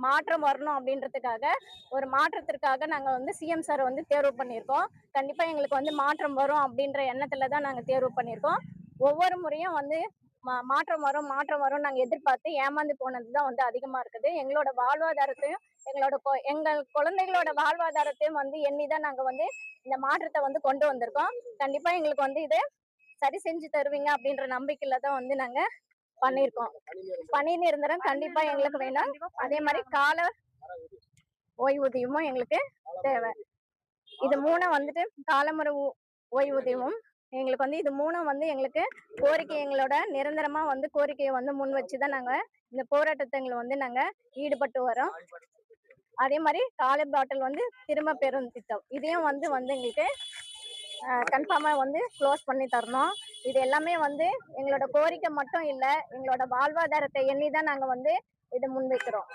மாற்றம் வரணும் அப்படின்றதுக்காக ஒரு மாற்றத்திற்காக நாங்க வந்து சிஎம் சார் வந்து தேர்வு பண்ணியிருக்கோம். கண்டிப்பா எங்களுக்கு வந்து மாற்றம் வரும் அப்படின்ற எண்ணத்துல தான் நாங்க தேர்வு பண்ணியிருக்கோம். ஒவ்வொரு முறையும் வந்து மாற்றம் வரும் மாற்றம் வரும் நாங்க எதிர்பார்த்து ஏமாந்து போனது தான் வந்து அதிகமா இருக்குது. எங்களோட வாழ்வாதாரத்தையும் எங்கள் குழந்தைகளோட வாழ்வாதாரத்தையும் வந்து எண்ணி தான் நாங்க வந்து இந்த மாற்றத்தை வந்து கொண்டு வந்திருக்கோம். கண்டிப்பா எங்களுக்கு வந்து இதை சரி செஞ்சு தருவீங்க அப்படின்ற நம்பிக்கையில தான் வந்து நாங்க பண்ணியிருக்கோம். பணி நிரந்தரம் கண்டிப்பா எங்களுக்கு வேணும். அதே மாதிரி கால ஓய்வூதியமும் எங்களுக்கு தேவை. இது 3 வந்துட்டு காலமுறை ஓய்வூதியமும் எங்களுக்கு வந்து இது 3 வந்து எங்களுக்கு கோரிக்கை எங்களோட நிரந்தரமா வந்து கோரிக்கையை வந்து முன் வச்சுதான் நாங்க இந்த போராட்டத்தை வந்து நாங்க ஈடுபட்டு வரோம். அதே மாதிரி காலை பாட்டில் வந்து திரும்ப பெறும் திட்டம் இதையும் வந்து வந்து எங்களுக்கு கன்ஃபார்மா வந்து க்ளோஸ் பண்ணி தரணும். இது எல்லாமே வந்து எங்களோட கோரிக்கை மட்டும் இல்ல, எங்களோட வாழ்வாதாரத்தை எண்ணி தான் நாங்க வந்து இதை முன்வைக்கிறோம்.